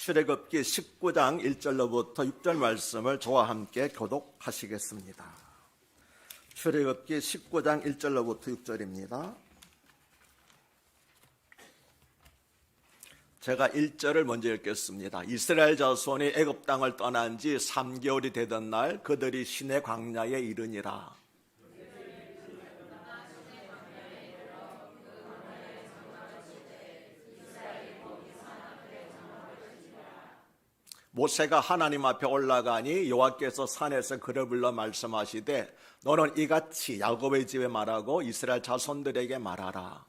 출애굽기 19장 1절로부터 6절 말씀을 저와 함께 교독하시겠습니다. 출애굽기 19장 1절로부터 6절입니다. 제가 1절을 먼저 읽겠습니다. 이스라엘 자손이 애굽 땅을 떠난 지 3개월이 되던 날 그들이 시내 광야에 이르니라. 모세가 하나님 앞에 올라가니 여호와께서 산에서 그를 불러 말씀하시되 너는 이같이 야곱의 집에 말하고 이스라엘 자손들에게 말하라.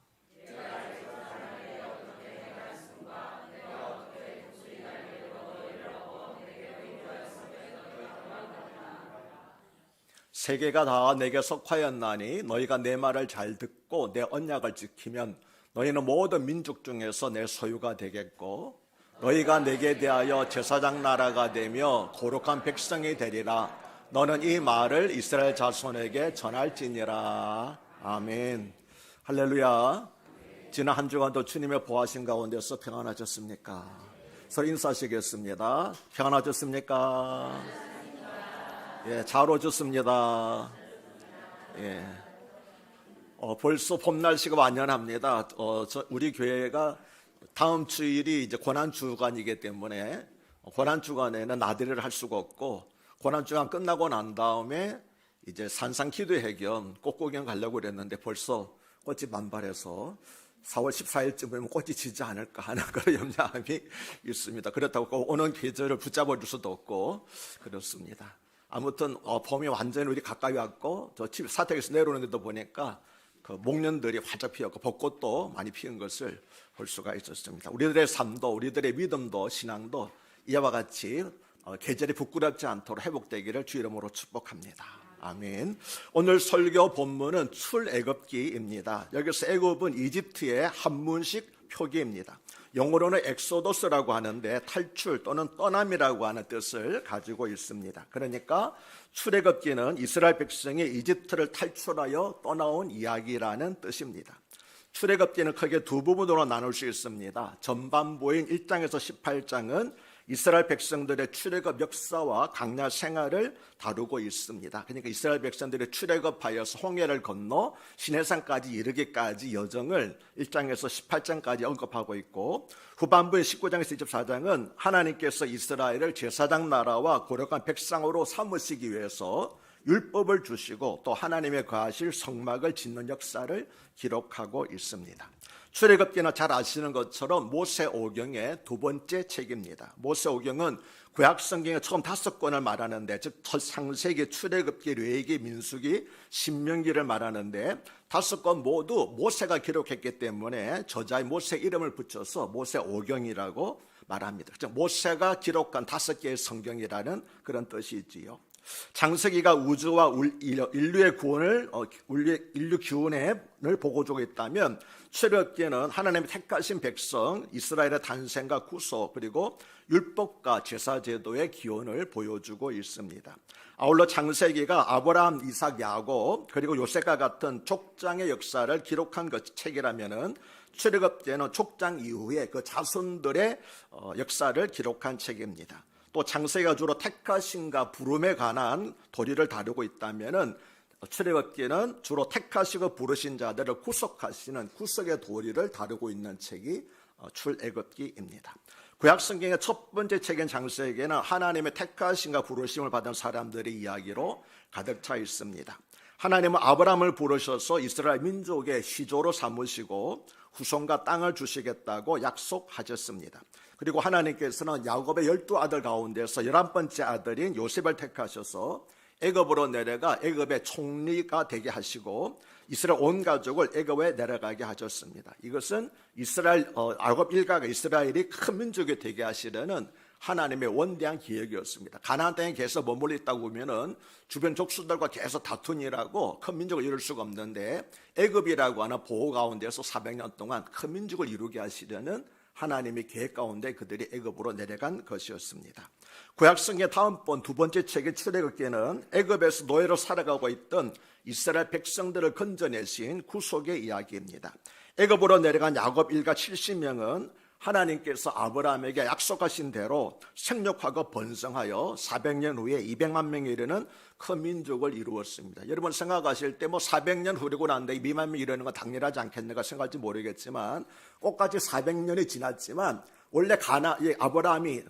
세계가 다 내게 속하였나니 너희가 내 말을 잘 듣고 내 언약을 지키면 너희는 모든 민족 중에서 내 소유가 되겠고 너희가 내게 대하여 제사장 나라가 되며 거룩한 백성이 되리라. 너는 이 말을 이스라엘 자손에게 전할지니라. 아멘. 할렐루야. 지난 한 주간도 주님의 보호하신 가운데서 평안하셨습니까? 서로 인사하시겠습니다. 평안하셨습니까? 예, 잘 오셨습니다. 예. 벌써 봄 날씨가 완연합니다. 우리 교회가 다음 주일이 이제 고난주간이기 때문에 고난주간에는 나들이를 할 수가 없고 고난주간 끝나고 난 다음에 이제 산상 기도회 겸 꽃구경 가려고 그랬는데 벌써 꽃이 만발해서 4월 14일쯤이면 꽃이 지지 않을까 하는 그런 염려함이 있습니다. 그렇다고 오는 계절을 붙잡아 줄 수도 없고 그렇습니다. 아무튼 봄이 완전히 우리 가까이 왔고 저 집 사택에서 내려오는 데도 보니까 그 목련들이 활짝 피었고 벚꽃도 많이 피운 것을 볼 수가 있었습니다. 우리들의 삶도 우리들의 믿음도 신앙도 이와 같이 계절이 부끄럽지 않도록 회복되기를 주 이름으로 축복합니다. 아멘. 오늘 설교 본문은 출애굽기입니다. 여기서 애굽은 이집트의 한문식 표기입니다. 영어로는 엑소더스라고 하는데 탈출 또는 떠남이라고 하는 뜻을 가지고 있습니다. 그러니까 출애굽기는 이스라엘 백성이 이집트를 탈출하여 떠나온 이야기라는 뜻입니다. 출애굽기는 크게 두 부분으로 나눌 수 있습니다. 전반부인 1장에서 18장은 이스라엘 백성들의 출애굽 역사와 광야 생활을 다루고 있습니다. 그러니까 이스라엘 백성들이 출애굽하여서 홍해를 건너 시내산까지 이르기까지 여정을 1장에서 18장까지 언급하고 있고 후반부인 19장에서 24장은 하나님께서 이스라엘을 제사장 나라와 거룩한 백성으로 삼으시기 위해서 율법을 주시고 또 하나님의 거하실 성막을 짓는 역사를 기록하고 있습니다. 출애굽기는 잘 아시는 것처럼 모세오경의 두 번째 책입니다. 모세오경은 구약성경의 처음 5권을 말하는데 즉 창세기, 출애굽기, 레위기, 민수기, 신명기를 말하는데 5권 모두 모세가 기록했기 때문에 저자의 모세 이름을 붙여서 모세오경이라고 말합니다. 즉 모세가 기록한 5개의 성경이라는 그런 뜻이지요. 창세기가 우주와 인류의 구원을 인류 기원을 보고주고 있다면 출애굽기는 하나님의 택하신 백성 이스라엘의 탄생과 구속 그리고 율법과 제사제도의 기원을 보여주고 있습니다. 아울러 창세기가 아브라함, 이삭, 야곱 그리고 요셉과 같은 족장의 역사를 기록한 책이라면은 출애굽기는 족장 이후에 그 자손들의 역사를 기록한 책입니다. 또 창세기가 주로 택하심과 부름에 관한 도리를 다루고 있다면은 출애굽기는 주로 택하시고 부르신 자들을 구속하시는 구속의 도리를 다루고 있는 책이 출애굽기입니다. 구약성경의 첫 번째 책인 창세기에는 하나님의 택하심과 부르심을 받은 사람들의 이야기로 가득 차 있습니다. 하나님은 아브라함을 부르셔서 이스라엘 민족의 시조로 삼으시고 후손과 땅을 주시겠다고 약속하셨습니다. 그리고 하나님께서는 야곱의 12아들 가운데서 11번째 아들인 요셉을 택하셔서 애굽으로 내려가 애굽의 총리가 되게 하시고 이스라엘 온 가족을 애굽에 내려가게 하셨습니다. 이것은 이스라엘 야곱 일가가 이스라엘이 큰 민족이 되게 하시려는 하나님의 원대한 계획이었습니다. 가나안 땅에 계속 머물러 있다고 보면은 주변 족수들과 계속 다투니라고 큰 민족을 이룰 수가 없는데 애굽이라고 하는 보호 가운데서 400년 동안 큰 민족을 이루게 하시려는 하나님의 계획 가운데 그들이 애굽으로 내려간 것이었습니다. 구약성경의 다음번 두 번째 책인 출애굽기는 애굽에서 노예로 살아가고 있던 이스라엘 백성들을 건져내신 구속의 이야기입니다. 애굽으로 내려간 야곱 일가 70명은 하나님께서 아브라함에게 약속하신 대로 생육하고 번성하여 400년 후에 200만 명에 이르는 큰 민족을 이루었습니다. 여러분 생각하실 때 뭐 400년 후르고 난데 200만 명이 이르는 건 당연하지 않겠는가 생각할지 모르겠지만 꼭까지 400년이 지났지만 원래 아브라함이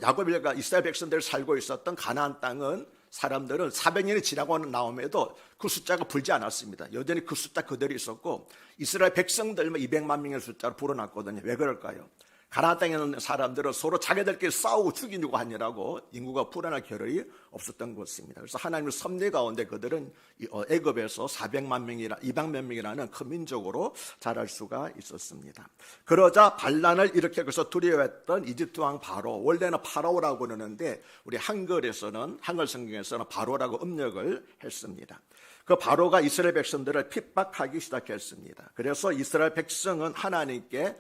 야곱과 이스라엘 백성들이 살고 있었던 가나안 땅은 사람들은 400년이 지나고 나옴에도 그 숫자가 불지 않았습니다. 여전히 그 숫자 그대로 있었고 이스라엘 백성들만 200만 명의 숫자로 불어났거든요. 왜 그럴까요? 가나안 땅에 있는 사람들은 서로 자기들끼리 싸우고 죽이려고 하느라고 인구가 불어날 겨를이 없었던 것입니다. 그래서 하나님의 섭리 가운데 그들은 애굽에서 200만 명이라는 큰 민족으로 자랄 수가 있었습니다. 그러자 반란을 일으켜서 두려워했던 이집트 왕 바로, 원래는 파라오라고 그러는데 우리 한글 성경에서는 바로라고 음력을 했습니다. 그 바로가 이스라엘 백성들을 핍박하기 시작했습니다. 그래서 이스라엘 백성은 하나님께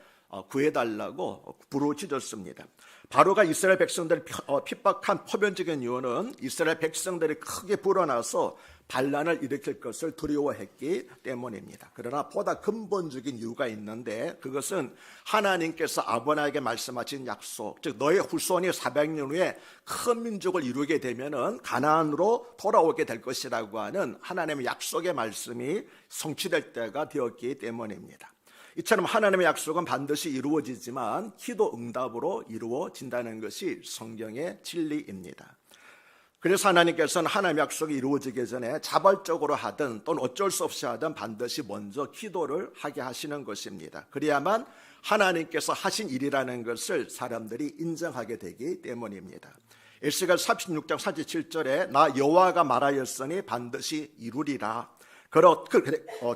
구해달라고 부르짖었습니다. 바로가 이스라엘 백성들을 핍박한 표면적인 이유는 이스라엘 백성들이 크게 불어나서 반란을 일으킬 것을 두려워했기 때문입니다. 그러나 보다 근본적인 이유가 있는데 그것은 하나님께서 아브라함에게 말씀하신 약속, 즉 너의 후손이 400년 후에 큰 민족을 이루게 되면은 가나안으로 돌아오게 될 것이라고 하는 하나님의 약속의 말씀이 성취될 때가 되었기 때문입니다. 이처럼 하나님의 약속은 반드시 이루어지지만 기도 응답으로 이루어진다는 것이 성경의 진리입니다. 그래서 하나님께서는 하나님의 약속이 이루어지기 전에 자발적으로 하든 또는 어쩔 수 없이 하든 반드시 먼저 기도를 하게 하시는 것입니다. 그래야만 하나님께서 하신 일이라는 것을 사람들이 인정하게 되기 때문입니다. 에스겔 36장 47절에 나 여호와가 말하였으니 반드시 이루리라.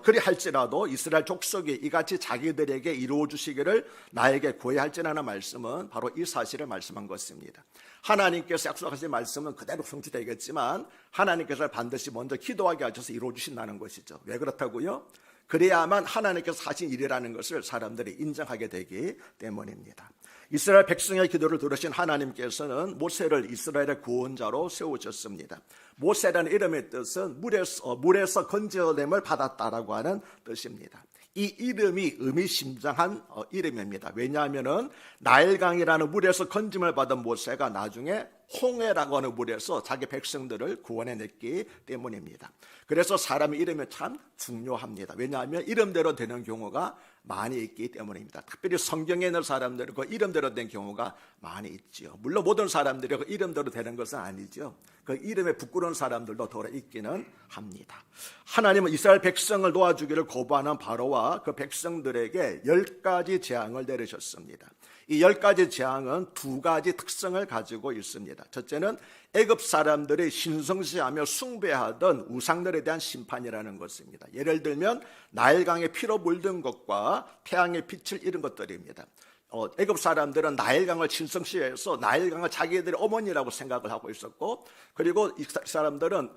그리 할지라도 이스라엘 족속이 이같이 자기들에게 이루어 주시기를 나에게 구해할지라는 말씀은 바로 이 사실을 말씀한 것입니다. 하나님께서 약속하신 말씀은 그대로 성취되겠지만 하나님께서 반드시 먼저 기도하게 하셔서 이루어 주신다는 것이죠. 왜 그렇다고요? 그래야만 하나님께서 하신 일이라는 것을 사람들이 인정하게 되기 때문입니다. 이스라엘 백성의 기도를 들으신 하나님께서는 모세를 이스라엘의 구원자로 세우셨습니다. 모세라는 이름의 뜻은 물에서 건져냄을 받았다라고 하는 뜻입니다. 이 이름이 의미심장한 이름입니다. 왜냐하면 나일강이라는 물에서 건짐을 받은 모세가 나중에 홍해라고 하는 물에서 자기 백성들을 구원해냈기 때문입니다. 그래서 사람의 이름이 참 중요합니다. 왜냐하면 이름대로 되는 경우가 많이 있기 때문입니다. 특별히 성경에 있는 사람들은 그 이름대로 된 경우가 많이 있죠. 물론 모든 사람들이 그 이름대로 되는 것은 아니죠. 그 이름에 부끄러운 사람들도 더러 있기는 합니다. 하나님은 이스라엘 백성을 도와주기를 거부하는 바로와 그 백성들에게 10가지 재앙을 내리셨습니다. 이 10가지 재앙은 2가지 특성을 가지고 있습니다. 첫째는 애굽 사람들이 신성시하며 숭배하던 우상들에 대한 심판이라는 것입니다. 예를 들면 나일강에 피로 물든 것과 태양의 빛을 잃은 것들입니다. 애굽 사람들은 나일강을 신성시해서 나일강을 자기들의 어머니라고 생각을 하고 있었고, 그리고 이 사람들은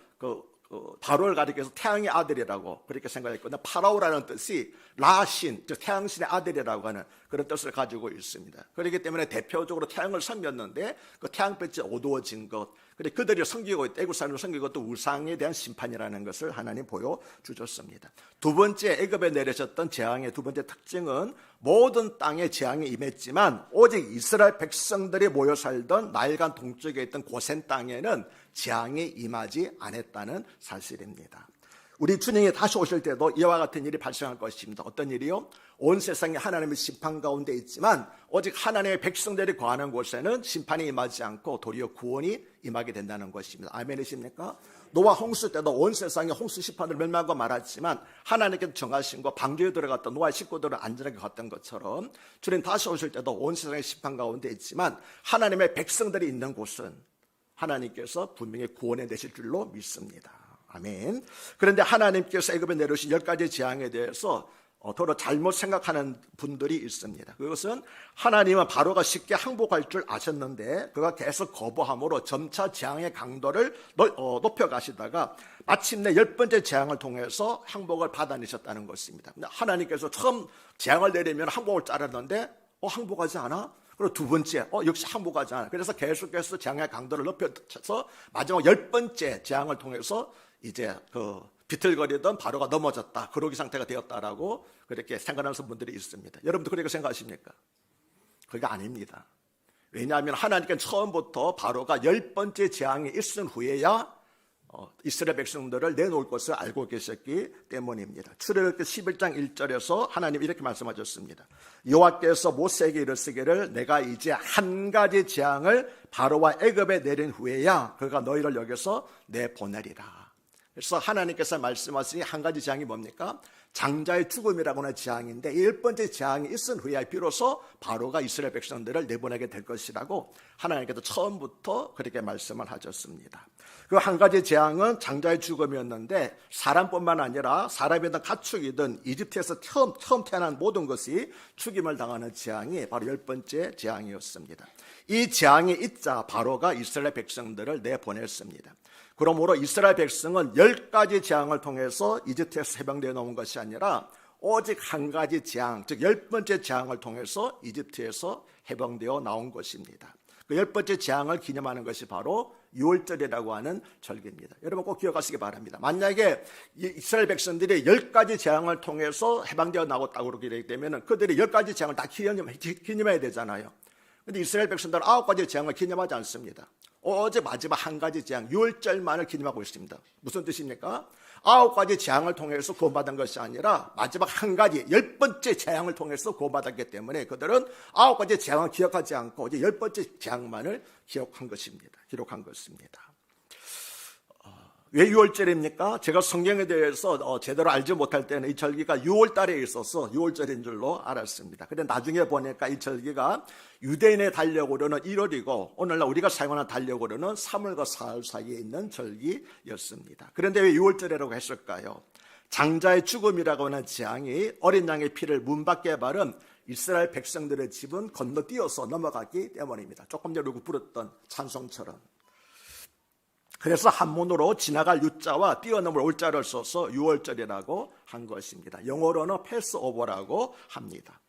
바로를 가리켜서 태양의 아들이라고 그렇게 생각했거든요. 파라오라는 뜻이 라신, 즉 태양신의 아들이라고 하는 그런 뜻을 가지고 있습니다. 그렇기 때문에 대표적으로 태양을 섬겼는데 그 태양빛이 어두워진 것, 그들이 섬기고 애굽 사람을 섬기고 또 우상에 대한 심판이라는 것을 하나님 보여주셨습니다. 두 번째, 애굽에 내리셨던 재앙의 두 번째 특징은 모든 땅에 재앙이 임했지만 오직 이스라엘 백성들이 모여 살던 나일강 동쪽에 있던 고센 땅에는 재앙이 임하지 않았다는 사실입니다. 우리 주님이 다시 오실 때도 이와 같은 일이 발생할 것입니다. 어떤 일이요? 온 세상에 하나님의 심판 가운데 있지만 오직 하나님의 백성들이 거하는 곳에는 심판이 임하지 않고 도리어 구원이 임하게 된다는 것입니다. 아멘이십니까? 노아 홍수 때도 온 세상에 홍수 심판을 멸망하고 말았지만 하나님께서 정하신 것, 방주에 들어갔던 노아의 식구들은 안전하게 갔던 것처럼 주님 다시 오실 때도 온 세상의 심판 가운데 있지만 하나님의 백성들이 있는 곳은 하나님께서 분명히 구원해 내실 줄로 믿습니다. 아멘. 그런데 하나님께서 애굽에 내려오신 10가지 재앙에 대해서 더러 잘못 생각하는 분들이 있습니다. 그것은 하나님은 바로가 쉽게 항복할 줄 아셨는데 그가 계속 거부함으로 점차 재앙의 강도를 높여가시다가 마침내 10번째 재앙을 통해서 항복을 받아내셨다는 것입니다. 하나님께서 처음 재앙을 내리면 항복을 짜랐는데 항복하지 않아? 그리고 두 번째, 역시 항복하지 않아. 그래서 계속해서 재앙의 강도를 높여서 마지막 10번째 재앙을 통해서 이제 비틀거리던 바로가 넘어졌다, 그러기 상태가 되었다라고 그렇게 생각하는 분들이 있습니다. 여러분도 그렇게 생각하십니까? 그게 아닙니다. 왜냐하면 하나님께는 처음부터 바로가 10번째 재앙이 있은 후에야 이스라엘 백성들을 내놓을 것을 알고 계셨기 때문입니다. 출애굽기 11장 1절에서 하나님 이렇게 말씀하셨습니다. 여호와께서 모세에게 이르시기를 내가 이제 한 가지 재앙을 바로와 애굽에 내린 후에야 그가 너희를 여기서 내보내리라. 그래서 하나님께서 말씀하신 한 가지 재앙이 뭡니까? 장자의 죽음이라고 하는 재앙인데 이 10번째 재앙이 있은 후에 비로소 바로가 이스라엘 백성들을 내보내게 될 것이라고 하나님께서 처음부터 그렇게 말씀을 하셨습니다. 그 한 가지 재앙은 장자의 죽음이었는데 사람뿐만 아니라 사람이든 가축이든 이집트에서 처음 태어난 모든 것이 죽임을 당하는 재앙이 바로 10번째 재앙이었습니다. 이 재앙이 있자 바로가 이스라엘 백성들을 내보냈습니다. 그러므로 이스라엘 백성은 10가지 재앙을 통해서 이집트에서 해방되어 나온 것이 아니라 오직 한 가지 재앙, 즉 10번째 재앙을 통해서 이집트에서 해방되어 나온 것입니다. 그 10번째 재앙을 기념하는 것이 바로 유월절이라고 하는 절기입니다. 여러분 꼭 기억하시기 바랍니다. 만약에 이스라엘 백성들이 10가지 재앙을 통해서 해방되어 나왔다고 그렇게 되기 때문에 그들이 10가지 재앙을 다 기념해야 되잖아요. 그런데 이스라엘 백성들은 9가지 재앙을 기념하지 않습니다. 어제 마지막 한 가지 재앙, 유월절만을 기념하고 있습니다. 무슨 뜻입니까? 9가지 재앙을 통해서 구원받은 것이 아니라 마지막 한 가지 10번째 재앙을 통해서 구원받았기 때문에 그들은 9가지 재앙을 기억하지 않고 이제 10번째 재앙만을 기록한 것입니다. 왜 6월절입니까? 제가 성경에 대해서 제대로 알지 못할 때는 이 절기가 6월달에 있어서 6월절인 줄로 알았습니다. 그런데 나중에 보니까 이 절기가 유대인의 달력으로는 1월이고 오늘날 우리가 사용하는 달력으로는 3월과 4월 사이에 있는 절기였습니다. 그런데 왜 6월절이라고 했을까요? 장자의 죽음이라고 하는 재앙이 어린 양의 피를 문 밖에 바른 이스라엘 백성들의 집은 건너뛰어서 넘어갔기 때문입니다. 조금 전에 우리가 부르던 찬송처럼. 그래서 한문으로 지나갈 유자와 뛰어넘을 올자를 써서 6월절이라고 한 것입니다. 영어로는 패스오버라고 합니다.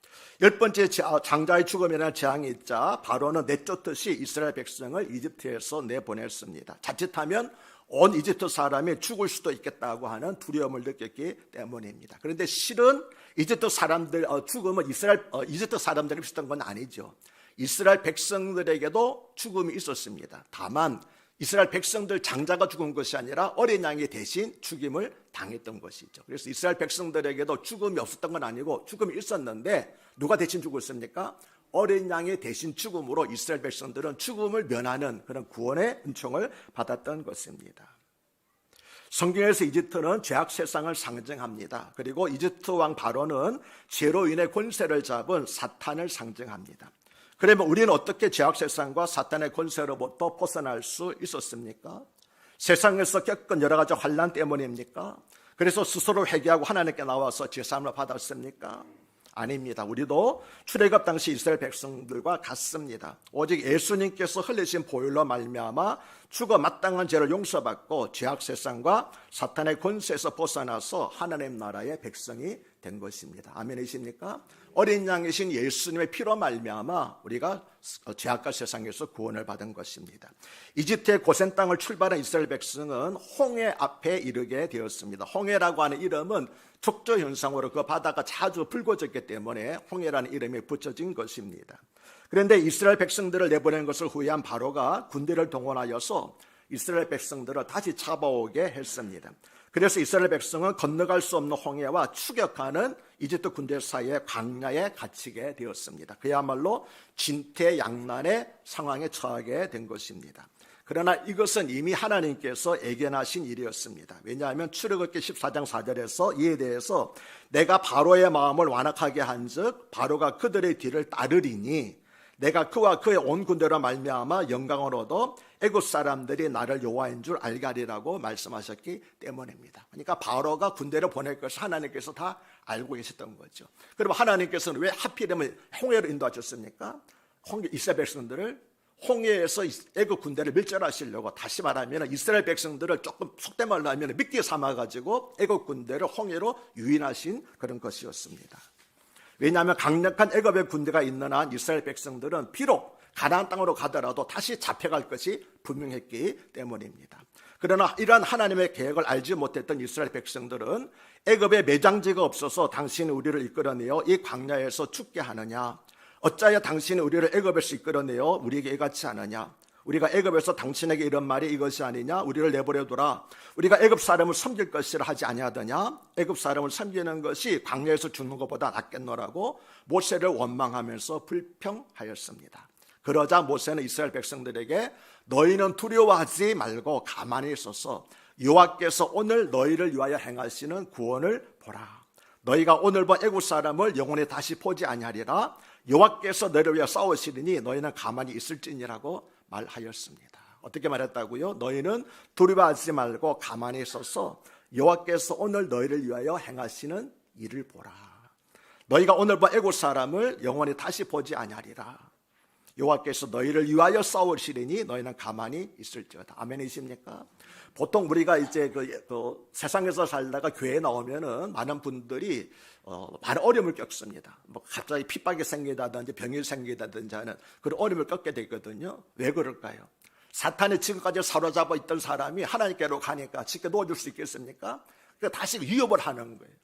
10번째 장자의 죽음이라는 재앙이 있자 바로는 내쫓듯이 이스라엘 백성을 이집트에서 내보냈습니다. 자칫하면 온 이집트 사람이 죽을 수도 있겠다고 하는 두려움을 느꼈기 때문입니다. 그런데 실은 이집트 사람들 죽음은 이집트 사람들이 비슷한 건 아니죠. 이스라엘 백성들에게도 죽음이 있었습니다. 다만 이스라엘 백성들 장자가 죽은 것이 아니라 어린 양이 대신 죽임을 당했던 것이죠. 그래서 이스라엘 백성들에게도 죽음이 없었던 건 아니고 죽음이 있었는데 누가 대신 죽었습니까? 어린 양이 대신 죽음으로 이스라엘 백성들은 죽음을 면하는 그런 구원의 은총을 받았던 것입니다. 성경에서 이집트는 죄악 세상을 상징합니다. 그리고 이집트 왕 바로는 죄로 인해 권세를 잡은 사탄을 상징합니다. 그러면 우리는 어떻게 죄악 세상과 사탄의 권세로부터 벗어날 수 있었습니까? 세상에서 겪은 여러 가지 환난 때문입니까? 그래서 스스로 회개하고 하나님께 나와서 제사함을 받았습니까? 아닙니다. 우리도 출애굽 당시 이스라엘 백성들과 같습니다. 오직 예수님께서 흘리신 보혈로 말미암아 죽어 마땅한 죄를 용서받고 죄악 세상과 사탄의 권세에서 벗어나서 하나님 나라의 백성이 된 것입니다. 아멘이십니까? 어린 양이신 예수님의 피로 말미암아 우리가 죄악과 세상에서 구원을 받은 것입니다. 이집트의 고센 땅을 출발한 이스라엘 백성은 홍해 앞에 이르게 되었습니다. 홍해라고 하는 이름은 촉조 현상으로 그 바다가 자주 붉어졌기 때문에 홍해라는 이름이 붙여진 것입니다. 그런데 이스라엘 백성들을 내보낸 것을 후회한 바로가 군대를 동원하여서 이스라엘 백성들을 다시 잡아오게 했습니다. 그래서 이스라엘 백성은 건너갈 수 없는 홍해와 추격하는 이집트 군대 사이에 광야에 갇히게 되었습니다. 그야말로 진퇴양난의 상황에 처하게 된 것입니다. 그러나 이것은 이미 하나님께서 예견하신 일이었습니다. 왜냐하면 출애굽기 14장 4절에서 이에 대해서 내가 바로의 마음을 완악하게 한즉 바로가 그들의 뒤를 따르리니 내가 그와 그의 온 군대로 말미암아 영광을 얻어 애굽 사람들이 나를 여호와인 줄 알게 하리라고 말씀하셨기 때문입니다. 그러니까 바로가 군대를 보낼 것을 하나님께서 다 알고 계셨던 거죠. 그럼 하나님께서는 왜 하필이면 홍해로 인도하셨습니까? 이스라엘 백성들을 홍해에서 애굽 군대를 밀절하시려고, 다시 말하면 이스라엘 백성들을 조금 속된 말로 하면 미끼 삼아가지고 애굽 군대를 홍해로 유인하신 그런 것이었습니다. 왜냐하면 강력한 애굽의 군대가 있는 한 이스라엘 백성들은 비록 가나안 땅으로 가더라도 다시 잡혀갈 것이 분명했기 때문입니다. 그러나 이러한 하나님의 계획을 알지 못했던 이스라엘 백성들은 애굽에 매장지가 없어서 당신이 우리를 이끌어내어 이 광야에서 죽게 하느냐, 어찌하여 당신이 우리를 애굽에서 이끌어내어 우리에게 이같이 하느냐? 우리가 애굽에서 당신에게 이런 말이 이것이 아니냐? 우리를 내버려두라. 우리가 애굽 사람을 섬길 것이라 하지 아니하더냐? 애굽 사람을 섬기는 것이 광야에서 죽는 것보다 낫겠노라고 모세를 원망하면서 불평하였습니다. 그러자 모세는 이스라엘 백성들에게 너희는 두려워하지 말고 가만히 있어서 여호와께서 오늘 너희를 위하여 행하시는 구원을 보라. 너희가 오늘 본 애굽 사람을 영원히 다시 보지 아니하리라. 여호와께서 너희를 위하여 싸우시리니 너희는 가만히 있을지니라고 말하였습니다. 어떻게 말했다고요? 너희는 두려워하지 말고 가만히 있어서 여호와께서 오늘 너희를 위하여 행하시는 일을 보라. 너희가 오늘 본 애굽 사람을 영원히 다시 보지 아니하리라. 여호와께서 너희를 위하여 싸우시리니 너희는 가만히 있을지어다. 아멘이십니까? 보통 우리가 이제 세상에서 살다가 교회에 나오면은 많은 분들이 많은 어려움을 겪습니다. 뭐 갑자기 핍박이 생기다든지 병이 생기다든지 하는 그런 어려움을 겪게 되거든요. 왜 그럴까요? 사탄이 지금까지 사로잡아 있던 사람이 하나님께로 가니까 쉽게 놓아줄 수 있겠습니까? 그러니까 다시 위협을 하는 거예요.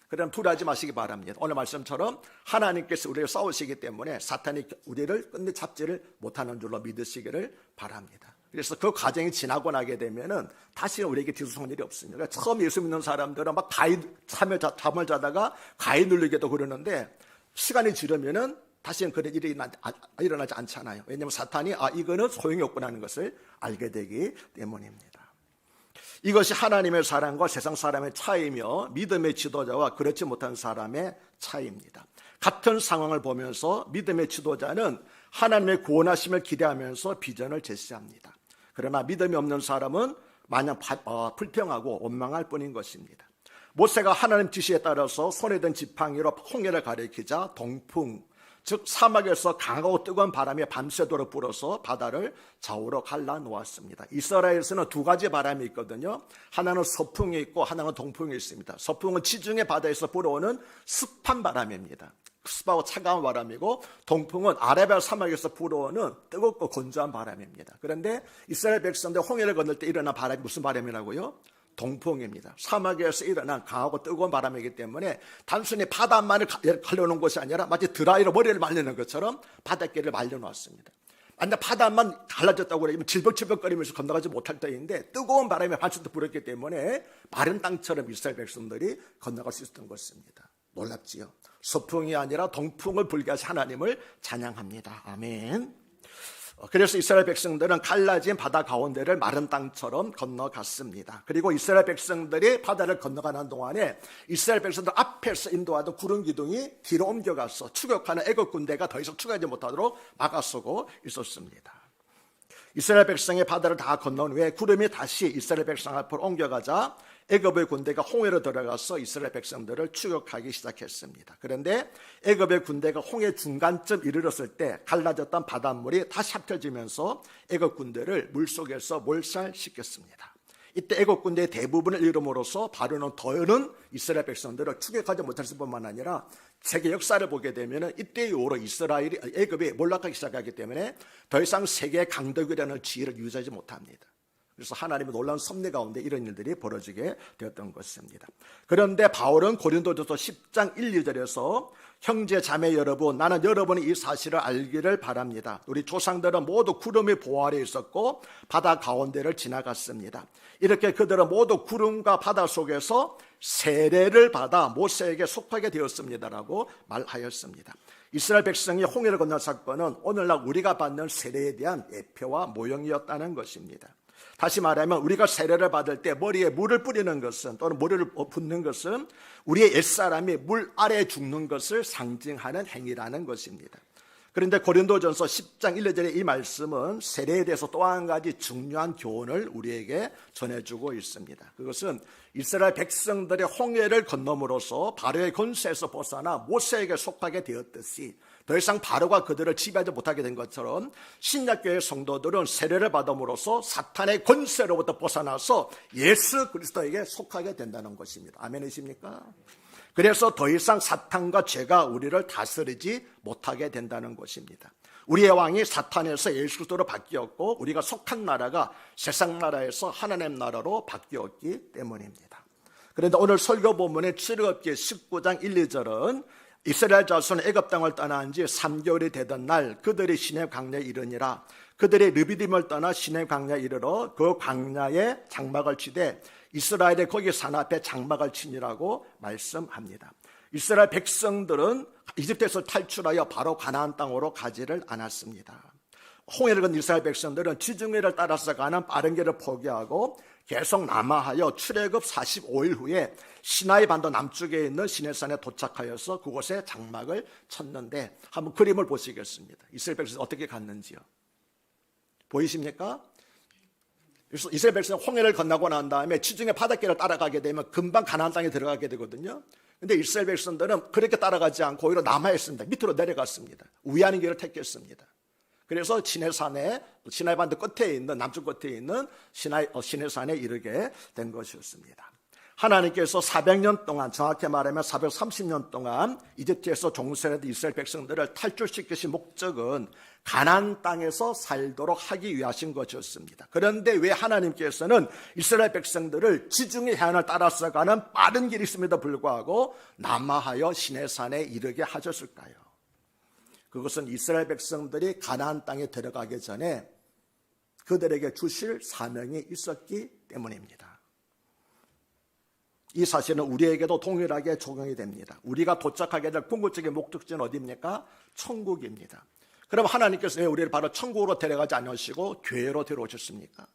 그럼 두려워하지 마시기 바랍니다. 오늘 말씀처럼 하나님께서 우리를 싸우시기 때문에 사탄이 우리를 끝내 잡지를 못하는 줄로 믿으시기를 바랍니다. 그래서 그 과정이 지나고 나게 되면은 다시 우리에게 뒤숭숭할 일이 없습니다. 그러니까 처음 예수 믿는 사람들은 막 잠을 자다가 가위 눌리게도 그러는데 시간이 지르면은 다시는 그런 일이 일어나지 않잖아요. 왜냐하면 사탄이 이거는 소용이 없구나 하는 것을 알게 되기 때문입니다. 이것이 하나님의 사람과 세상 사람의 차이며 믿음의 지도자와 그렇지 못한 사람의 차이입니다. 같은 상황을 보면서 믿음의 지도자는 하나님의 구원하심을 기대하면서 비전을 제시합니다. 그러나 믿음이 없는 사람은 마냥 불평하고 원망할 뿐인 것입니다. 모세가 하나님 지시에 따라서 손에 든 지팡이로 홍해를 가리키자 동풍, 즉 사막에서 강하고 뜨거운 바람이 밤새도록 불어서 바다를 좌우로 갈라놓았습니다. 이스라엘에서는 두 가지 바람이 있거든요. 하나는 서풍이 있고 하나는 동풍이 있습니다. 서풍은 지중해 바다에서 불어오는 습한 바람입니다. 습하고 차가운 바람이고, 동풍은 아라비아 사막에서 불어오는 뜨겁고 건조한 바람입니다. 그런데 이스라엘 백성들 홍해를 건널 때 일어난 바람이 무슨 바람이라고요? 동풍입니다. 사막에서 일어난 강하고 뜨거운 바람이기 때문에 단순히 바닷만을 갈려놓은 것이 아니라 마치 드라이로 머리를 말리는 것처럼 바닷길을 말려놓았습니다. 만약 바닷만 갈라졌다고 그러면 질벅질벅거리면서 건너가지 못할 때인데 뜨거운 바람이 반수도 불었기 때문에 마른 땅처럼 이스라엘 백성들이 건너갈 수 있었던 것입니다. 놀랍지요? 서풍이 아니라 동풍을 불게 하신 하나님을 찬양합니다. 아멘. 그래서 이스라엘 백성들은 갈라진 바다 가운데를 마른 땅처럼 건너갔습니다. 그리고 이스라엘 백성들이 바다를 건너가는 동안에 이스라엘 백성들 앞에서 인도하던 구름 기둥이 뒤로 옮겨가서 추격하는 애국 군대가 더 이상 추격하지 못하도록 막아서고 있었습니다. 이스라엘 백성이 바다를 다 건너온 후에 구름이 다시 이스라엘 백성 앞으로 옮겨가자 애굽의 군대가 홍해로 들어가서 이스라엘 백성들을 추격하기 시작했습니다. 그런데 애굽의 군대가 홍해 중간쯤 이르렀을 때 갈라졌던 바닷물이 다시 합쳐지면서 애굽 군대를 물속에서 몰살시켰습니다. 이때 애굽 군대의 대부분을 잃음으로써 바로는 더는 이스라엘 백성들을 추격하지 못했을 뿐만 아니라 세계 역사를 보게 되면 이때 이후로 애굽이 몰락하기 시작하기 때문에 더 이상 세계 강대국이라는 지위를 유지하지 못합니다. 그래서 하나님의 놀라운 섭리 가운데 이런 일들이 벌어지게 되었던 것입니다. 그런데 바울은 고린도전서 10장 1, 2절에서 형제 자매 여러분, 나는 여러분이 이 사실을 알기를 바랍니다. 우리 조상들은 모두 구름의 보호 아래 있었고 바다 가운데를 지나갔습니다. 이렇게 그들은 모두 구름과 바다 속에서 세례를 받아 모세에게 속하게 되었습니다라고 말하였습니다. 이스라엘 백성이 홍해를 건넌 사건은 오늘날 우리가 받는 세례에 대한 예표와 모형이었다는 것입니다. 다시 말하면 우리가 세례를 받을 때 머리에 물을 뿌리는 것은, 또는 머리를 붓는 것은 우리의 옛사람이 물 아래에 죽는 것을 상징하는 행위라는 것입니다. 그런데 고린도전서 10장 1, 2절의 이 말씀은 세례에 대해서 또 한 가지 중요한 교훈을 우리에게 전해주고 있습니다. 그것은 이스라엘 백성들의 홍해를 건너므로써 바로의 권세에서 벗어나 모세에게 속하게 되었듯이 더 이상 바로가 그들을 지배하지 못하게 된 것처럼 신약교회 성도들은 세례를 받음으로써 사탄의 권세로부터 벗어나서 예수 그리스도에게 속하게 된다는 것입니다. 아멘이십니까? 그래서 더 이상 사탄과 죄가 우리를 다스리지 못하게 된다는 것입니다. 우리의 왕이 사탄에서 예수 그리스도로 바뀌었고 우리가 속한 나라가 세상 나라에서 하나님 나라로 바뀌었기 때문입니다. 그런데 오늘 설교 본문의 출애굽기 19장 1, 2절은 이스라엘 자손은 애굽 땅을 떠난 지 3개월이 되던 날 그들이 시내 광야에 이르니라. 그들이 르비딤을 떠나 시내 광야에 이르러 그 광야에 장막을 치되 이스라엘의 거기 산 앞에 장막을 치니라고 말씀합니다. 이스라엘 백성들은 이집트에서 탈출하여 바로 가나안 땅으로 가지를 않았습니다. 홍해를 건넌 이스라엘 백성들은 지중해를 따라서 가는 빠른 길을 포기하고 계속 남하하여 출애굽 45일 후에 시나이 반도 남쪽에 있는 시내산에 도착하여서 그곳에 장막을 쳤는데, 한번 그림을 보시겠습니다. 이스라엘 백성이 어떻게 갔는지요. 보이십니까? 이스라엘 백성은 홍해를 건너고 난 다음에 지중해 바닷길을 따라가게 되면 금방 가나안 땅에 들어가게 되거든요. 근데 이스라엘 백성들은 그렇게 따라가지 않고 오히려 남하했습니다. 밑으로 내려갔습니다. 우회하는 길을 택했습니다. 그래서 시나이 반도 끝에 있는, 남쪽 끝에 있는 시내산에 이르게 된 것이었습니다. 하나님께서 400년 동안, 정확히 말하면 430년 동안 이집트에서 종살이던 이스라엘 백성들을 탈출시키신 목적은 가나안 땅에서 살도록 하기 위하신 것이었습니다. 그런데 왜 하나님께서는 이스라엘 백성들을 지중해 해안을 따라서 가는 빠른 길이 있음에도 불구하고 남하하여 시내산에 이르게 하셨을까요? 그것은 이스라엘 백성들이 가나안 땅에 들어가기 전에 그들에게 주실 사명이 있었기 때문입니다. 이 사실은 우리에게도 동일하게 적용이 됩니다. 우리가 도착하게 될 궁극적인 목적지는 어디입니까? 천국입니다. 그럼 하나님께서 왜 우리를 바로 천국으로 데려가지 않으시고 교회로 데려오셨습니까?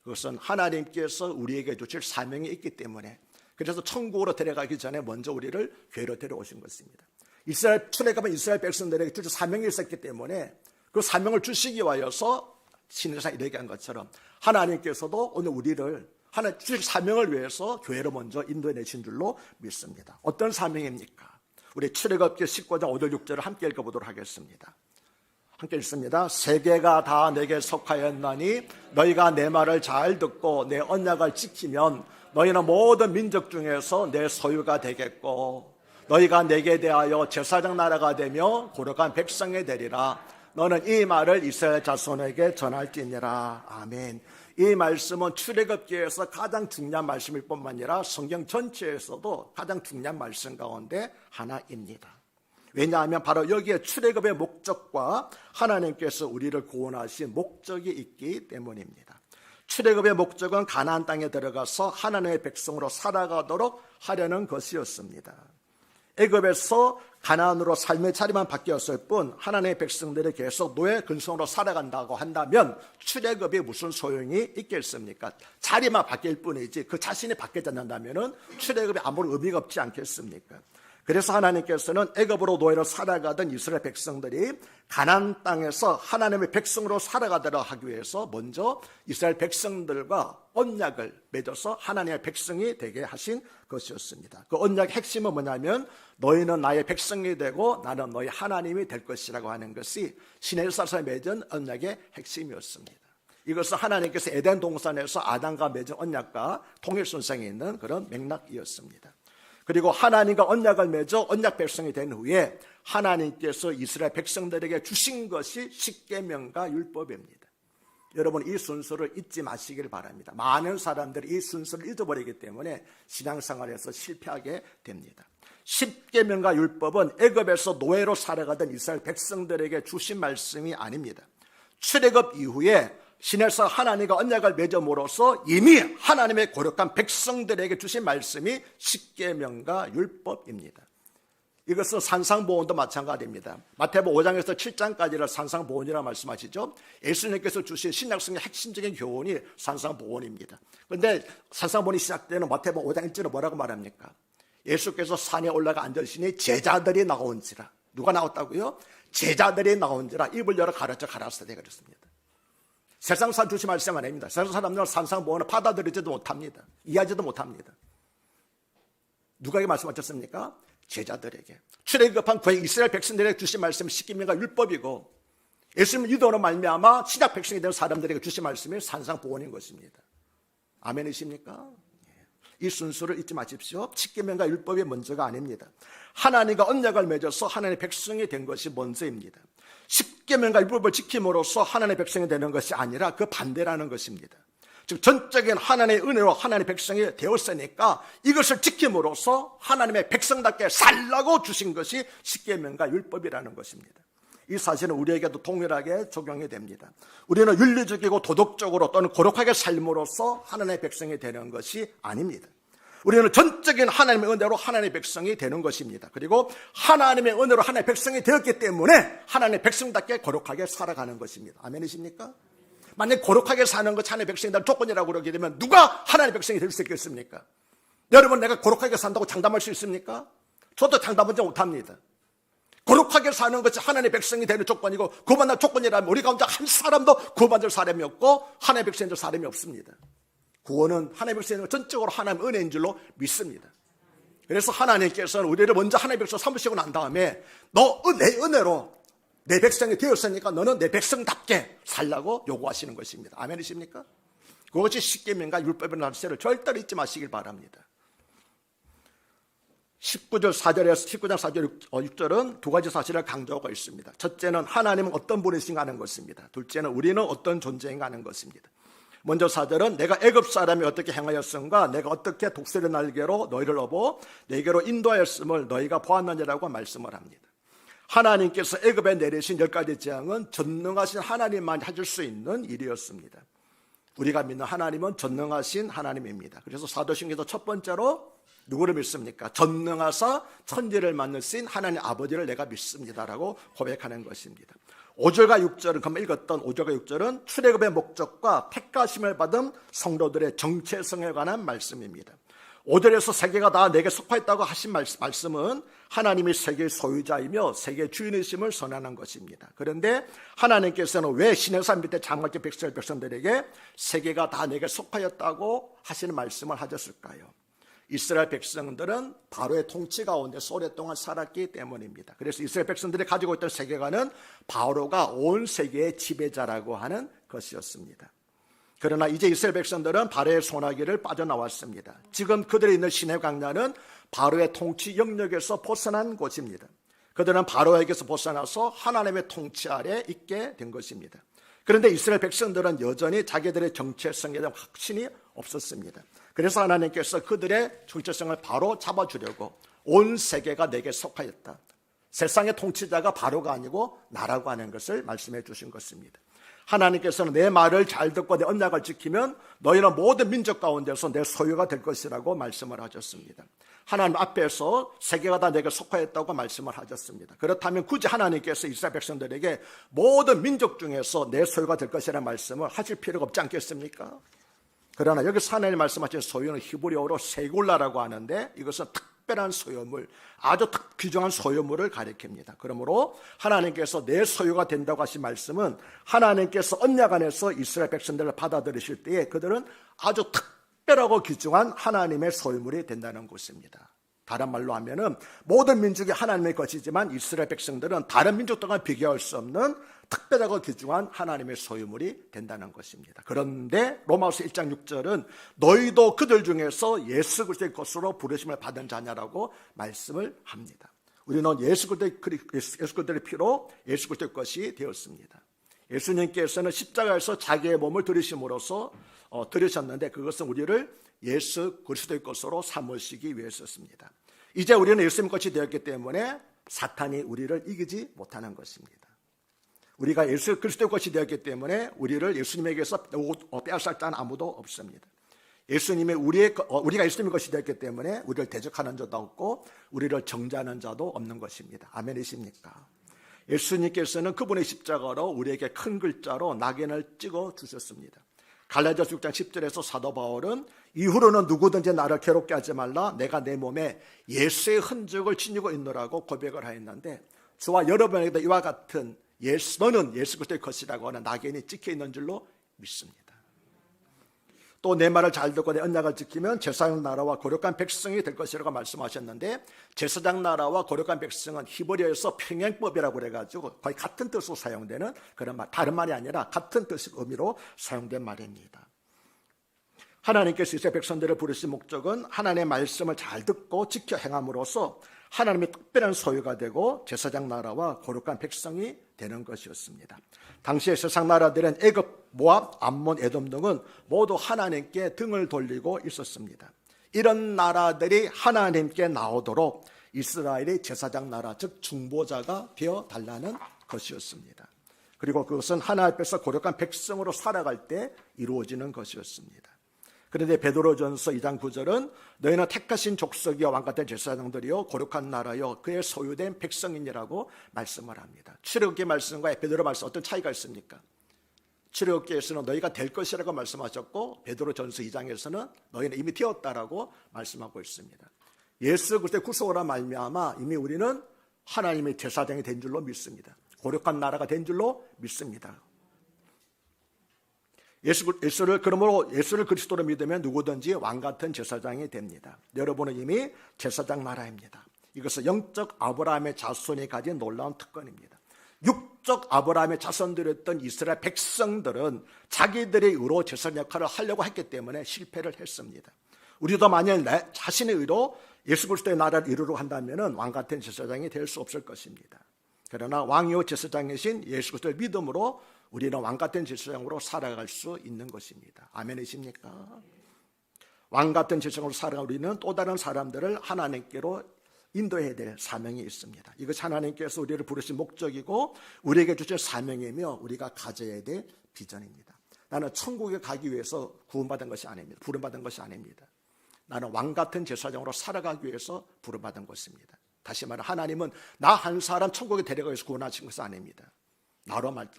그것은 하나님께서 우리에게 주실 사명이 있기 때문에, 그래서 천국으로 데려가기 전에 먼저 우리를 교회로 데려오신 것입니다. 이스라엘 출애굽은 이스라엘 백성들에게 주실 사명이 있었기 때문에 그 사명을 주시기 위하여서 시내산에 이르게 한 것처럼 하나님께서도 오늘 우리를 하나님 주실 사명을 위해서 교회로 먼저 인도해내신 줄로 믿습니다. 어떤 사명입니까? 우리 출애굽기 19장 5절 6절을 함께 읽어보도록 하겠습니다. 함께 읽습니다. 세계가 다 내게 속하였나니 너희가 내 말을 잘 듣고 내 언약을 지키면 너희는 모든 민족 중에서 내 소유가 되겠고 너희가 내게 대하여 제사장 나라가 되며 거룩한 백성이 되리라. 너는 이 말을 이스라엘 자손에게 전할지니라. 아멘. 이 말씀은 출애굽기에서 가장 중요한 말씀일 뿐만 아니라 성경 전체에서도 가장 중요한 말씀 가운데 하나입니다. 왜냐하면 바로 여기에 출애굽의 목적과 하나님께서 우리를 구원하신 목적이 있기 때문입니다. 출애굽의 목적은 가나안 땅에 들어가서 하나님의 백성으로 살아가도록 하려는 것이었습니다. 애굽에서 가나안으로 삶의 자리만 바뀌었을 뿐 하나님의 백성들이 계속 노예 근성으로 살아간다고 한다면 출애굽이 무슨 소용이 있겠습니까? 자리만 바뀔 뿐이지 그 자신이 바뀌지 않는다면 출애굽이 아무런 의미가 없지 않겠습니까? 그래서 하나님께서는 애굽으로 노예로 살아가던 이스라엘 백성들이 가나안 땅에서 하나님의 백성으로 살아가도록 하기 위해서 먼저 이스라엘 백성들과 언약을 맺어서 하나님의 백성이 되게 하신 것이었습니다. 그 언약의 핵심은 뭐냐면 너희는 나의 백성이 되고 나는 너희 하나님이 될 것이라고 하는 것이 시내산에서 맺은 언약의 핵심이었습니다. 이것은 하나님께서 에덴 동산에서 아담과 맺은 언약과 통일순상에 있는 그런 맥락이었습니다. 그리고 하나님과 언약을 맺어 언약 백성이 된 후에 하나님께서 이스라엘 백성들에게 주신 것이 십계명과 율법입니다. 여러분 이 순서를 잊지 마시길 바랍니다. 많은 사람들이 이 순서를 잊어버리기 때문에 신앙생활에서 실패하게 됩니다. 십계명과 율법은 애굽에서 노예로 살아가던 이스라엘 백성들에게 주신 말씀이 아닙니다. 출애굽 이후에 신에서 하나님과 언약을 맺음으로써 이미 하나님의 거룩한 백성들에게 주신 말씀이 십계명과 율법입니다. 이것은 산상보온도 마찬가지입니다. 마태복음 5장에서 7장까지를 산상보온이라고 말씀하시죠. 예수님께서 주신 신약성의 핵심적인 교훈이 산상보온입니다. 그런데 산상보온이 시작되는 마태복음 5장 1절은 뭐라고 말합니까? 예수께서 산에 올라가 앉으시니 제자들이 나온지라. 누가 나왔다고요? 제자들이 나온지라 입을 열어 가르쳐가라사대 그랬습니다. 세상 사람 주신 말씀 아닙니다. 세상 사람들은 산상보온을 받아들이지도 못합니다. 이해하지도 못합니다. 누가에게 말씀하셨습니까? 제자들에게. 출애굽한 그 이스라엘 백성들에게 주신 말씀이 십계명과 율법이고 예수님 유도로 말미암아 신약 백성이 된 사람들에게 주신 말씀이 산상보온인 것입니다. 아멘이십니까? 이 순서를 잊지 마십시오. 십계명과 율법이 먼저가 아닙니다. 하나님과 언약을 맺어서 하나님의 백성이 된 것이 먼저입니다. 십계명과 율법을 지킴으로써 하나님의 백성이 되는 것이 아니라 그 반대라는 것입니다. 즉 전적인 하나님의 은혜로 하나님의 백성이 되었으니까 이것을 지킴으로써 하나님의 백성답게 살라고 주신 것이 십계명과 율법이라는 것입니다. 이 사실은 우리에게도 동일하게 적용이 됩니다. 우리는 윤리적이고 도덕적으로 또는 거룩하게 삶으로써 하나님의 백성이 되는 것이 아닙니다. 우리는 전적인 하나님의 은혜로 하나님의 백성이 되는 것입니다. 그리고 하나님의 은혜로 하나님의 백성이 되었기 때문에 하나님의 백성답게 거룩하게 살아가는 것입니다. 아멘이십니까? 만약 거룩하게 사는 것이 하나님의 백성이 될 조건이라고 그러게 되면 누가 하나님의 백성이 될 수 있겠습니까? 여러분, 내가 거룩하게 산다고 장담할 수 있습니까? 저도 장담하지 못합니다. 거룩하게 사는 것이 하나님의 백성이 되는 조건이고, 구원받는 조건이라면 우리 가운데 한 사람도 구원받을 사람이 없고 하나님의 백성이 될 사람이 없습니다. 구원은 하나님의 백성이 전적으로 하나님의 은혜인 줄로 믿습니다. 그래서 하나님께서는 우리를 먼저 하나님의 백성 삼으시고 난 다음에 너 내 은혜로 내 백성이 되었으니까 너는 내 백성답게 살라고 요구하시는 것입니다. 아멘이십니까? 그것이 십계명과 율법이라는 사실을 절대로 잊지 마시길 바랍니다. 19절 4절에서 19장 4절 6절은 두 가지 사실을 강조하고 있습니다. 첫째는 하나님은 어떤 분이신가 하는 것입니다. 둘째는 우리는 어떤 존재인가 하는 것입니다. 먼저 4절은 내가 애굽 사람이 어떻게 행하였음과 내가 어떻게 독수리 날개로 너희를 업어 내게로 인도하였음을 너희가 보았느니라고 말씀을 합니다. 하나님께서 애굽에 내리신 10가지 재앙은 전능하신 하나님만 하실 수 있는 일이었습니다. 우리가 믿는 하나님은 전능하신 하나님입니다. 그래서 사도신경에서 첫 번째로 누구를 믿습니까? 전능하사 천지를 만드신 하나님 아버지를 내가 믿습니다라고 고백하는 것입니다. 5절과 6절은 금방 읽었던 5절과 6절은 출애굽의 목적과 택하심을 받은 성도들의 정체성에 관한 말씀입니다. 5절에서 세계가 다 내게 속하였다고 하신 말씀은 하나님이 세계의 소유자이며 세계의 주인이심을 선언한 것입니다. 그런데 하나님께서는 왜 시내산 밑에 장막의 백성들에게 세계가 다 내게 속하였다고 하시는 말씀을 하셨을까요? 이스라엘 백성들은 바로의 통치 가운데 오랫동안 살았기 때문입니다. 그래서 이스라엘 백성들이 가지고 있던 세계관은 바로가 온 세계의 지배자라고 하는 것이었습니다. 그러나 이제 이스라엘 백성들은 바로의 손아귀를 빠져나왔습니다. 지금 그들이 있는 시내 광야는 바로의 통치 영역에서 벗어난 곳입니다. 그들은 바로에게서 벗어나서 하나님의 통치 아래 있게 된 것입니다. 그런데 이스라엘 백성들은 여전히 자기들의 정체성에 대한 확신이 없었습니다. 그래서 하나님께서 그들의 정체성을 바로 잡아주려고 온 세계가 내게 속하였다. 세상의 통치자가 바로가 아니고 나라고 하는 것을 말씀해 주신 것입니다. 하나님께서는 내 말을 잘 듣고 내 언약을 지키면 너희는 모든 민족 가운데서 내 소유가 될 것이라고 말씀을 하셨습니다. 하나님 앞에서 세계가 다 내게 속하였다고 말씀을 하셨습니다. 그렇다면 굳이 하나님께서 이스라엘 백성들에게 모든 민족 중에서 내 소유가 될 것이라는 말씀을 하실 필요가 없지 않겠습니까? 그러나 여기서 하나님 말씀하신 소유는 히브리어로 세굴라라고 하는데 이것은 특별한 소유물, 아주 귀중한 소유물을 가리킵니다. 그러므로 하나님께서 내 소유가 된다고 하신 말씀은 하나님께서 언약 안에서 이스라엘 백성들을 받아들이실 때에 그들은 아주 특별하고 귀중한 하나님의 소유물이 된다는 것입니다. 다른 말로 하면은 모든 민족이 하나님의 것이지만 이스라엘 백성들은 다른 민족들과 비교할 수 없는 특별하고 귀중한 하나님의 소유물이 된다는 것입니다. 그런데 로마서 1장 6절은 너희도 그들 중에서 예수 그리스도의 것으로 부르심을 받은 자냐라고 말씀을 합니다. 우리는 예수 그리스도의 피로 예수 그리스도의 것이 되었습니다. 예수님께서는 십자가에서 자기의 몸을 들이심으로써 들으셨는데 그것은 우리를 예수 그리스도의 것으로 삼으시기 위해서였습니다. 이제 우리는 예수님 것이 되었기 때문에 사탄이 우리를 이기지 못하는 것입니다. 우리가 예수 그리스도의 것이 되었기 때문에 우리를 예수님에게서 빼앗을 자는 아무도 없습니다. 우리가 예수님의 것이 되었기 때문에 우리를 대적하는 자도 없고 우리를 정죄하는 자도 없는 것입니다. 아멘이십니까? 예수님께서는 그분의 십자가로 우리에게 큰 글자로 낙인을 찍어 주셨습니다. 갈라디아서 6장 10절에서 사도 바울은 이후로는 누구든지 나를 괴롭게 하지 말라 내가 내 몸에 예수의 흔적을 지니고 있노라고 고백을 하였는데 저와 여러분에게도 이와 같은 너는 예수 그리스도의 것이라고 하는 낙인이 찍혀 있는 줄로 믿습니다. 또 내 말을 잘 듣고 내 언약을 지키면 제사장 나라와 거룩한 백성이 될 것이라고 말씀하셨는데 제사장 나라와 거룩한 백성은 히브리어에서 평행법이라고 그래가지고 거의 같은 뜻으로 사용되는 그런 말, 다른 말이 아니라 같은 뜻의 의미로 사용된 말입니다. 하나님께서 이스라엘 백성들을 부르신 목적은 하나님의 말씀을 잘 듣고 지켜 행함으로써 하나님의 특별한 소유가 되고 제사장 나라와 거룩한 백성이 되는 것이었습니다. 당시의 세상 나라들은 애굽, 모압, 암몬, 에돔 등은 모두 하나님께 등을 돌리고 있었습니다. 이런 나라들이 하나님께 나오도록 이스라엘의 제사장 나라, 즉 중보자가 되어 달라는 것이었습니다. 그리고 그것은 하나님 앞에서 거룩한 백성으로 살아갈 때 이루어지는 것이었습니다. 그런데 베드로전서 2장 9절은 너희는 택하신 족속이요 왕같은 제사장들이요 거룩한 나라요 그의 소유된 백성이니라고 말씀을 합니다. 출애굽기 말씀과 베드로 말씀 어떤 차이가 있습니까? 출애굽기에서는 너희가 될 것이라고 말씀하셨고 베드로전서 2장에서는 너희는 이미 되었다라고 말씀하고 있습니다. 예수 그리스도의 구속으로 말미암아 이미 우리는 하나님의 제사장이 된 줄로 믿습니다. 거룩한 나라가 된 줄로 믿습니다. 그러므로 예수를 그리스도로 믿으면 누구든지 왕같은 제사장이 됩니다. 여러분은 이미 제사장 나라입니다. 이것은 영적 아브라함의 자손이 가진 놀라운 특권입니다. 육적 아브라함의 자손들이었던 이스라엘 백성들은 자기들의 의로 제사장 역할을 하려고 했기 때문에 실패를 했습니다. 우리도 만약 내 자신의 의로 예수 그리스도의 나라를 이루려고 한다면 왕같은 제사장이 될 수 없을 것입니다. 그러나 왕이요 제사장이신 예수 그리스도를 믿음으로 우리는 왕같은 제사장으로 살아갈 수 있는 것입니다. 아멘이십니까? 왕같은 제사장으로 살아갈 우리는 또 다른 사람들을 하나님께로 인도해야 될 사명이 있습니다. 이것이 하나님께서 우리를 부르신 목적이고 우리에게 주신 사명이며 우리가 가져야 될 비전입니다. 나는 천국에 가기 위해서 구원받은 것이 아닙니다. 부름받은 것이 아닙니다. 나는 왕같은 제사장으로 살아가기 위해서 부름받은 것입니다. 다시 말해 하나님은 나 한 사람 천국에 데려가기 위해서 구원하신 것은 아닙니다.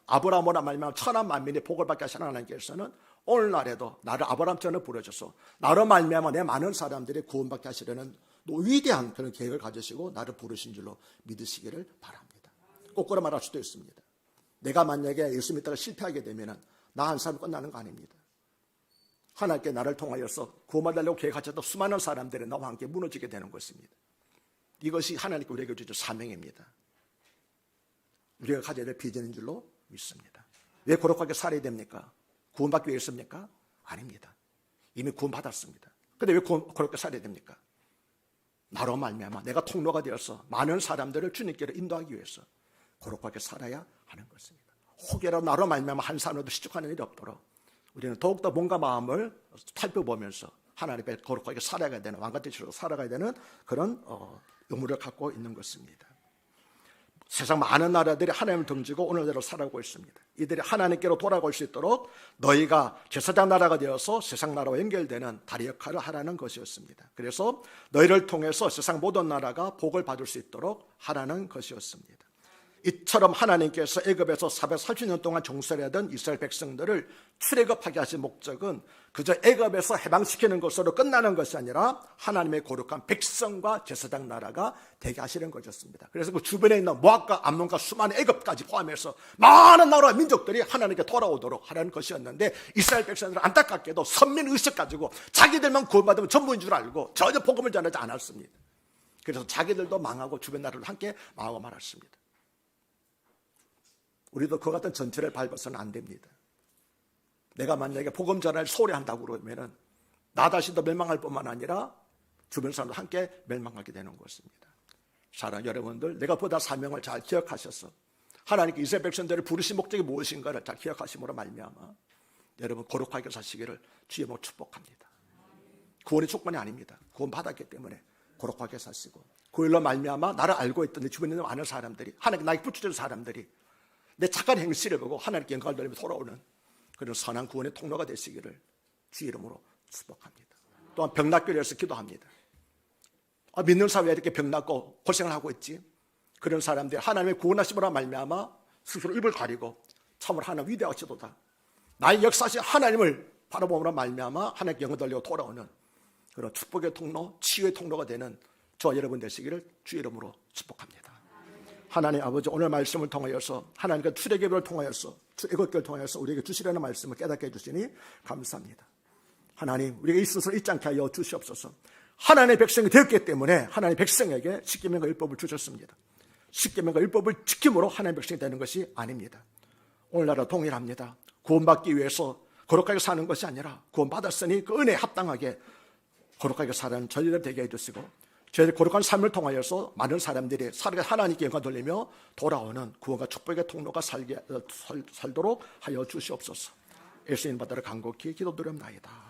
아브라함으로 말미암아 천한 만민이 복을 받게 하신 하나님께서는 오늘날에도 나를 아브라함처럼 부르셔서 나로 말미암아 내 많은 사람들이 구원받게 하시려는 위대한 그런 계획을 가지시고 나를 부르신 줄로 믿으시기를 바랍니다. 거꾸로 말할 수도 있습니다. 내가 만약에 예수 믿다가 실패하게 되면 나 한 사람 끝나는 거 아닙니다. 하나님께 나를 통하여서 구원받으려고 계획하셨던 수많은 사람들이 나와 함께 무너지게 되는 것입니다. 이것이 하나님께 우리에게 주신 사명입니다. 우리가 가져야 될 비전인 줄로 믿습니다. 왜 거룩하게 살아야 됩니까? 구원받기 위해서입니까? 아닙니다. 이미 구원받았습니다. 그런데 왜 거룩하게 살아야 됩니까? 나로 말미암아 내가 통로가 되어서 많은 사람들을 주님께로 인도하기 위해서 거룩하게 살아야 하는 것입니다. 혹여라도 나로 말미암아 한 사람도 시축하는 일이 없도록 우리는 더욱더 몸과 마음을 살펴보면서 하나님 앞에 거룩하게 살아가야 되는 왕같은 식으로 살아가야 되는 그런 의무를 갖고 있는 것입니다. 세상 많은 나라들이 하나님을 등지고 오늘대로 살아가고 있습니다. 이들이 하나님께로 돌아올 수 있도록 너희가 제사장 나라가 되어서 세상 나라와 연결되는 다리 역할을 하라는 것이었습니다. 그래서 너희를 통해서 세상 모든 나라가 복을 받을 수 있도록 하라는 것이었습니다. 이처럼 하나님께서 애굽에서 430년 동안 종살이하던 이스라엘 백성들을 출애굽하게 하신 목적은 그저 애굽에서 해방시키는 것으로 끝나는 것이 아니라 하나님의 거룩한 백성과 제사장 나라가 되게 하시는 것이었습니다. 그래서 그 주변에 있는 모압과 암몬과 수많은 애굽까지 포함해서 많은 나라와 민족들이 하나님께 돌아오도록 하라는 것이었는데 이스라엘 백성들은 안타깝게도 선민의식 가지고 자기들만 구원받으면 전부인 줄 알고 전혀 복음을 전하지 않았습니다. 그래서 자기들도 망하고 주변 나라를 함께 망하고 말았습니다. 우리도 그 같은 전철을 밟아서는 안 됩니다. 내가 만약에 복음 전화를 소홀히 한다고 그러면 나 자신도 멸망할 뿐만 아니라 주변 사람도 함께 멸망하게 되는 것입니다. 사랑하는 여러분들, 내가 보다 사명을 잘 기억하셔서 하나님께 이스라엘 백성들을 부르신 목적이 무엇인가를 잘 기억하심으로 말미암아 여러분 거룩하게 사시기를 주의 이름으로 축복합니다. 구원의 조건이 아닙니다. 구원 받았기 때문에 거룩하게 사시고 그 일로 말미암아 나를 알고 있던 내 주변에 있는 많은 사람들이 하나님께 나에게 붙여준 사람들이 내 착한 행실을 보고 하나님께 영광을 돌리며 돌아오는 그런 선한 구원의 통로가 되시기를 주의 이름으로 축복합니다. 또한 병낫기를 위해서 기도합니다. 믿는 사회에 이렇게 병낫고 고생을 하고 있지? 그런 사람들이 하나님의 구원하심으로 말미암아 스스로 입을 가리고 참으로 하나님 위대하시도다. 나의 역사하신 하나님을 바라보므로 말미암아 하나님께 영광을 돌리고 돌아오는 그런 축복의 통로, 치유의 통로가 되는 저와 여러분 되시기를 주의 이름으로 축복합니다. 하나님 아버지, 오늘 말씀을 통하여서 하나님과 출애굽을 통하여서 애굽기를 통하여서 우리에게 주시려는 말씀을 깨닫게 해주시니 감사합니다. 하나님, 우리가 이 스스로 잊지 않게 하여 주시옵소서. 하나님의 백성이 되었기 때문에 하나님의 백성에게 십계명과 율법을 주셨습니다. 십계명과 율법을 지킴으로 하나님의 백성이 되는 것이 아닙니다. 오늘날과 동일합니다. 구원받기 위해서 거룩하게 사는 것이 아니라 구원받았으니 그 은혜에 합당하게 거룩하게 사는 저희들 되게 해주시고 저희 거룩한 삶을 통하여서 많은 사람들이 하나님께 영광 돌리며 돌아오는 구원과 축복의 통로가 살도록 하여 주시옵소서. 예수님 받들어 간곡히 기도드립나이다.